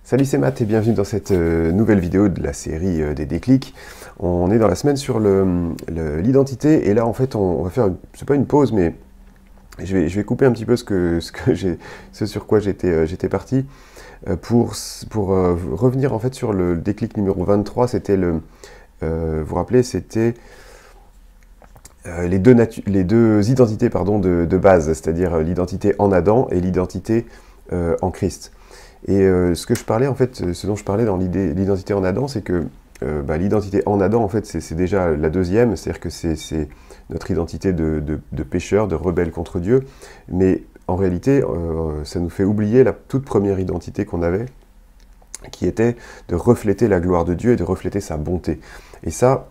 Salut, c'est Matt et bienvenue dans cette nouvelle vidéo de la série des déclics. On est dans la semaine sur l'identité et là en fait on va faire, c'est pas une pause mais je vais couper un petit peu ce sur quoi j'étais parti pour revenir en fait sur le déclic numéro 23. C'était vous vous rappelez, c'était les deux identités pardon, de base, c'est-à-dire l'identité en Adam et l'identité en Christ. Et ce dont je parlais dans l'identité en Adam, c'est que l'identité en Adam, en fait, c'est déjà la deuxième, c'est-à-dire que c'est notre identité de pécheur, de rebelle contre Dieu, mais en réalité, ça nous fait oublier la toute première identité qu'on avait, qui était de refléter la gloire de Dieu et de refléter sa bonté. Et ça,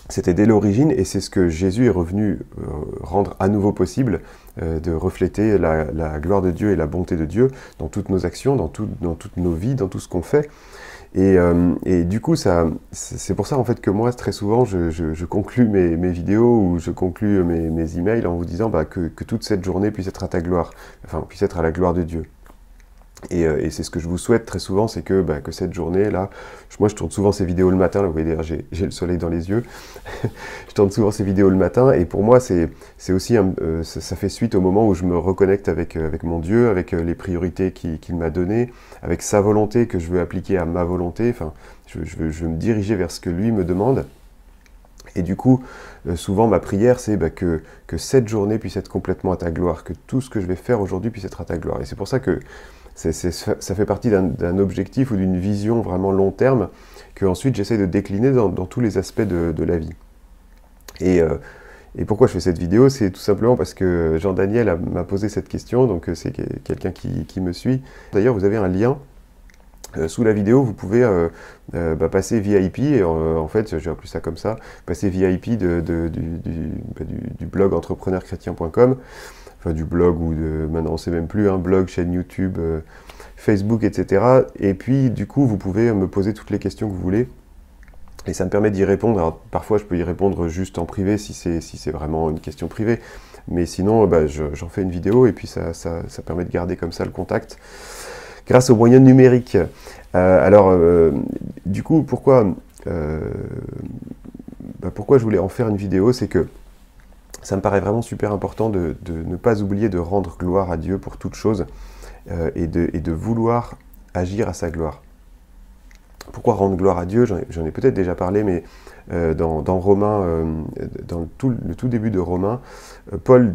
c'était dès l'origine, et c'est ce que Jésus est revenu rendre à nouveau possible, de refléter la gloire de Dieu et la bonté de Dieu dans toutes nos actions, dans toutes nos vies, dans tout ce qu'on fait. Et du coup, c'est pour ça en fait que moi, très souvent, je conclus mes vidéos ou je conclus mes emails en vous disant que toute cette journée puisse être à ta gloire, enfin, puisse être à la gloire de Dieu. Et c'est ce que je vous souhaite très souvent, c'est que cette journée-là, moi je tourne souvent ces vidéos le matin, là, vous voyez d'ailleurs j'ai le soleil dans les yeux, je tourne souvent ces vidéos le matin, et pour moi c'est aussi, ça fait suite au moment où je me reconnecte avec mon Dieu, avec les priorités qu'il m'a données, avec sa volonté que je veux appliquer à ma volonté, enfin je veux me diriger vers ce que lui me demande. Et du coup, souvent ma prière c'est que cette journée puisse être complètement à ta gloire, que tout ce que je vais faire aujourd'hui puisse être à ta gloire. Et c'est pour ça que ça fait partie d'un objectif ou d'une vision vraiment long terme que ensuite j'essaie de décliner dans tous les aspects de la vie. Et pourquoi je fais cette vidéo? C'est tout simplement parce que Jean-Daniel m'a posé cette question, donc c'est quelqu'un qui me suit. D'ailleurs, vous avez un lien sous la vidéo, vous pouvez passer VIP, et en fait, j'ai appelé ça comme ça, passer VIP du blog entrepreneurchrétien.com, enfin du blog ou maintenant on ne sait même plus, un blog, chaîne YouTube, Facebook, etc. Et puis du coup, vous pouvez me poser toutes les questions que vous voulez, et ça me permet d'y répondre. Alors parfois, je peux y répondre juste en privé si c'est vraiment une question privée, mais sinon, j'en fais une vidéo, et puis ça permet de garder comme ça le contact grâce aux moyens numériques. Du coup, pourquoi je voulais en faire une vidéo, c'est que ça me paraît vraiment super important de ne pas oublier de rendre gloire à Dieu pour toute chose et de vouloir agir à sa gloire. Pourquoi rendre gloire à Dieu? J'en ai peut-être déjà parlé, mais dans Romains, dans le tout début de Romains, Paul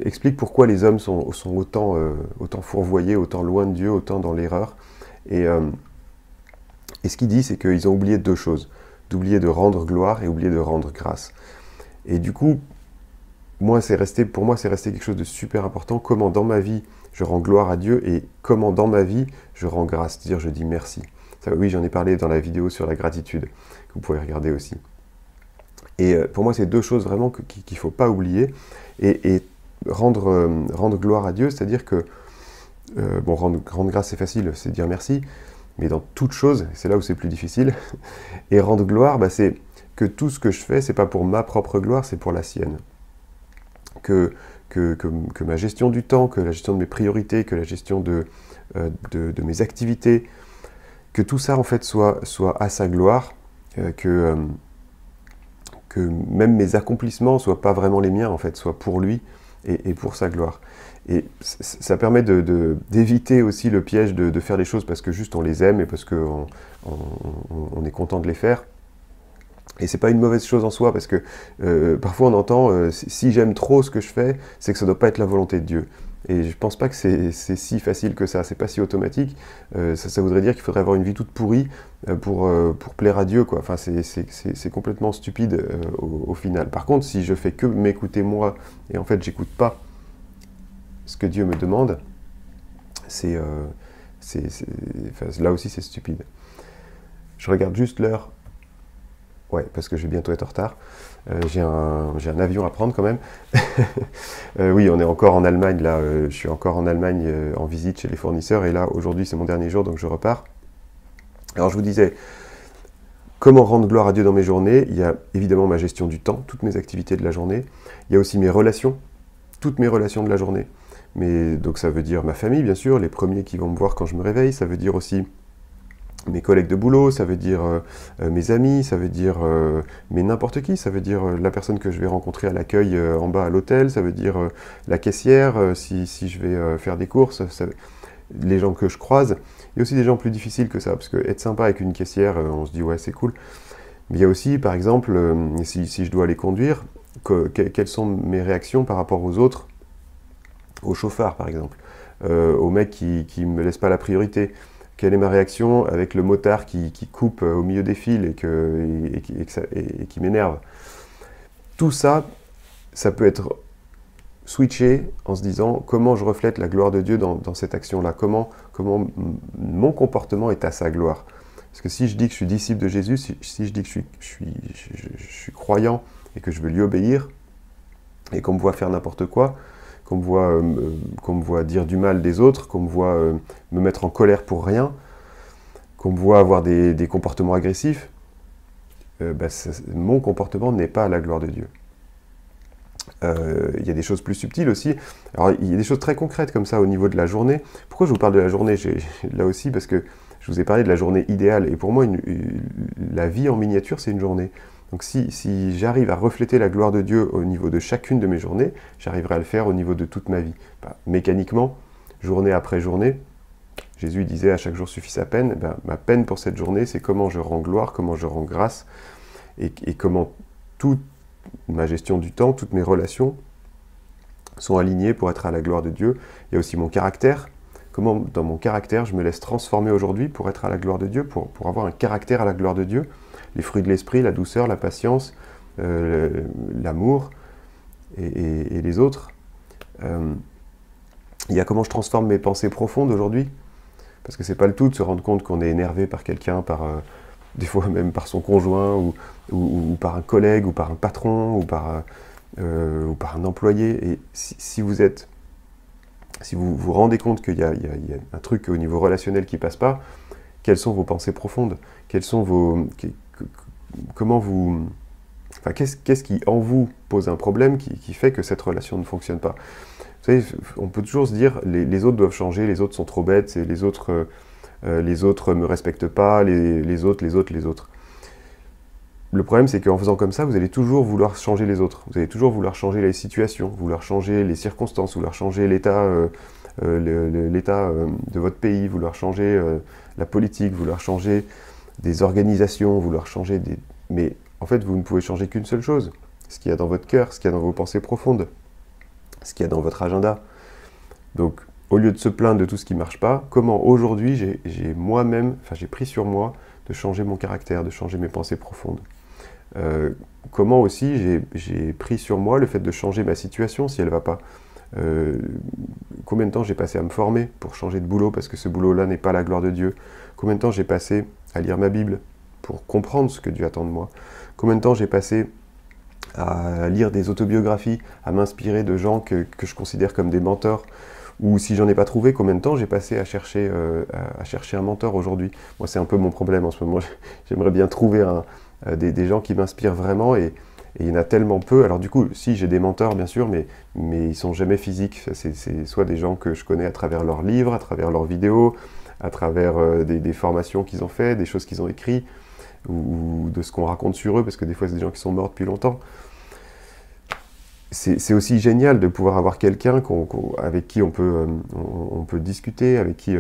explique pourquoi les hommes sont autant fourvoyés, autant loin de Dieu, autant dans l'erreur. Et ce qu'il dit, c'est qu'ils ont oublié deux choses, d'oublier de rendre gloire et oublier de rendre grâce. Et du coup, pour moi, c'est resté quelque chose de super important. Comment dans ma vie, je rends gloire à Dieu et comment dans ma vie, je rends grâce, c'est-à-dire je dis merci. Ça, oui, j'en ai parlé dans la vidéo sur la gratitude, que vous pouvez regarder aussi. Et pour moi, c'est deux choses vraiment qu'il ne faut pas oublier. Et rendre gloire à Dieu, c'est-à-dire que, rendre grâce, c'est facile, c'est dire merci, mais dans toute chose, c'est là où c'est plus difficile. Et rendre gloire, c'est que tout ce que je fais, c'est pas pour ma propre gloire, c'est pour la sienne. Que ma gestion du temps, que la gestion de mes priorités, que la gestion de mes activités, que tout ça en fait soit à sa gloire, que même mes accomplissements ne soient pas vraiment les miens en fait, soient pour lui et pour sa gloire. Et ça permet d'éviter aussi le piège de faire les choses parce que juste on les aime et parce qu'on est content de les faire. Et c'est pas une mauvaise chose en soi, parce que parfois on entend si j'aime trop ce que je fais, c'est que ça doit pas être la volonté de Dieu. Et je pense pas que c'est si facile que ça, c'est pas si automatique. Ça voudrait dire qu'il faudrait avoir une vie toute pourrie pour plaire à Dieu, quoi. Enfin, c'est complètement stupide au final. Par contre, si je fais que m'écouter moi, et en fait j'écoute pas ce que Dieu me demande, là aussi c'est stupide. Je regarde juste l'heure. Ouais, parce que je vais bientôt être en retard. J'ai un avion à prendre quand même. Oui, on est encore en Allemagne, là. Je suis encore en Allemagne en visite chez les fournisseurs. Et là, aujourd'hui, c'est mon dernier jour, donc je repars. Alors, je vous disais, comment rendre gloire à Dieu dans mes journées? Il y a évidemment ma gestion du temps, toutes mes activités de la journée. Il y a aussi mes relations, toutes mes relations de la journée. Donc, ça veut dire ma famille, bien sûr, les premiers qui vont me voir quand je me réveille. Ça veut dire aussi mes collègues de boulot, ça veut dire mes amis, ça veut dire mais n'importe qui, ça veut dire la personne que je vais rencontrer à l'accueil en bas à l'hôtel, ça veut dire la caissière, si je vais faire des courses, les gens que je croise. Il y a aussi des gens plus difficiles que ça, parce que être sympa avec une caissière, on se dit ouais c'est cool. Mais il y a aussi par exemple, si je dois les conduire, quelles sont mes réactions par rapport aux autres, au chauffard par exemple, au mec qui ne me laisse pas la priorité. Quelle est ma réaction avec le motard qui coupe au milieu des fils et qui m'énerve. Tout ça, ça peut être switché en se disant comment je reflète la gloire de Dieu dans cette action-là, comment mon comportement est à sa gloire. Parce que si je dis que je suis disciple de Jésus, si je dis que je suis croyant et que je veux lui obéir, et qu'on me voit faire n'importe quoi, qu'on me voit dire du mal des autres, qu'on me voit me mettre en colère pour rien, qu'on me voit avoir des comportements agressifs, mon comportement n'est pas à la gloire de Dieu. Il y a des choses plus subtiles aussi. Alors, il y a des choses très concrètes comme ça au niveau de la journée. Pourquoi je vous parle de la journée là aussi, parce que je vous ai parlé de la journée idéale. Et pour moi, la vie en miniature, c'est une journée. Donc si j'arrive à refléter la gloire de Dieu au niveau de chacune de mes journées, j'arriverai à le faire au niveau de toute ma vie. Mécaniquement, journée après journée, Jésus disait à chaque jour suffit sa peine. Ma peine pour cette journée, c'est comment je rends gloire, comment je rends grâce, et comment toute ma gestion du temps, toutes mes relations sont alignées pour être à la gloire de Dieu. Il y a aussi mon caractère. Comment dans mon caractère, je me laisse transformer aujourd'hui pour être à la gloire de Dieu, pour avoir un caractère à la gloire de Dieu. Les fruits de l'esprit, la douceur, la patience, l'amour et les autres. Il y a comment je transforme mes pensées profondes aujourd'hui, parce que c'est pas le tout de se rendre compte qu'on est énervé par quelqu'un, des fois même par son conjoint, ou par un collègue, ou par un patron, ou par un employé. Et si vous vous rendez compte qu'il y a un truc au niveau relationnel qui passe pas, quelles sont vos pensées profondes? Quelles sont qu'est-ce qui en vous pose un problème qui fait que cette relation ne fonctionne pas? Vous savez, on peut toujours se dire les autres doivent changer, les autres sont trop bêtes, les autres me respectent pas, les autres. Le problème, c'est qu'en faisant comme ça, vous allez toujours vouloir changer les autres. Vous allez toujours vouloir changer les situations, vouloir changer les circonstances, vouloir changer l'état de votre pays, vouloir changer la politique, vouloir changer des organisations, vouloir changer des... Mais en fait, vous ne pouvez changer qu'une seule chose. Ce qu'il y a dans votre cœur, ce qu'il y a dans vos pensées profondes, ce qu'il y a dans votre agenda. Donc, au lieu de se plaindre de tout ce qui ne marche pas, comment aujourd'hui j'ai pris sur moi de changer mon caractère, de changer mes pensées profondes. Comment aussi j'ai pris sur moi le fait de changer ma situation si elle ne va pas. Combien de temps j'ai passé à me former pour changer de boulot parce que ce boulot-là n'est pas la gloire de Dieu. Combien de temps j'ai passé à lire ma Bible pour comprendre ce que Dieu attend de moi. Combien de temps j'ai passé à lire des autobiographies, à m'inspirer de gens que je considère comme des mentors. Ou si j'en ai pas trouvé, combien de temps j'ai passé à chercher un mentor aujourd'hui. Moi, c'est un peu mon problème en ce moment. J'aimerais bien trouver des gens qui m'inspirent vraiment et il y en a tellement peu. Alors du coup, si j'ai des mentors, bien sûr, mais ils sont jamais physiques. C'est soit des gens que je connais à travers leurs livres, à travers leurs vidéos, à travers des formations qu'ils ont fait, des choses qu'ils ont écrites, ou de ce qu'on raconte sur eux, parce que des fois, c'est des gens qui sont morts depuis longtemps. C'est aussi génial de pouvoir avoir quelqu'un avec qui on peut discuter, avec qui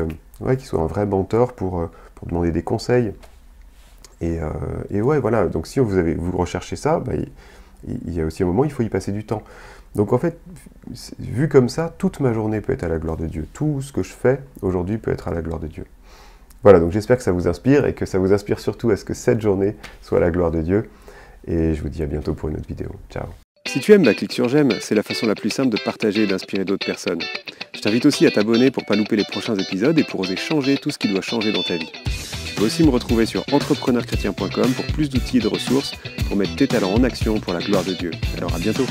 soit un vrai mentor pour demander des conseils. Et ouais, voilà. Donc si vous recherchez ça, il y a aussi un moment où il faut y passer du temps. Donc en fait, vu comme ça, toute ma journée peut être à la gloire de Dieu. Tout ce que je fais aujourd'hui peut être à la gloire de Dieu. Voilà, donc j'espère que ça vous inspire et que ça vous inspire surtout à ce que cette journée soit à la gloire de Dieu. Et je vous dis à bientôt pour une autre vidéo. Ciao. Si tu aimes, clique sur j'aime, c'est la façon la plus simple de partager et d'inspirer d'autres personnes. Je t'invite aussi à t'abonner pour ne pas louper les prochains épisodes et pour oser changer tout ce qui doit changer dans ta vie. Tu peux aussi me retrouver sur entrepreneurchrétien.com pour plus d'outils et de ressources pour mettre tes talents en action pour la gloire de Dieu. Alors à bientôt.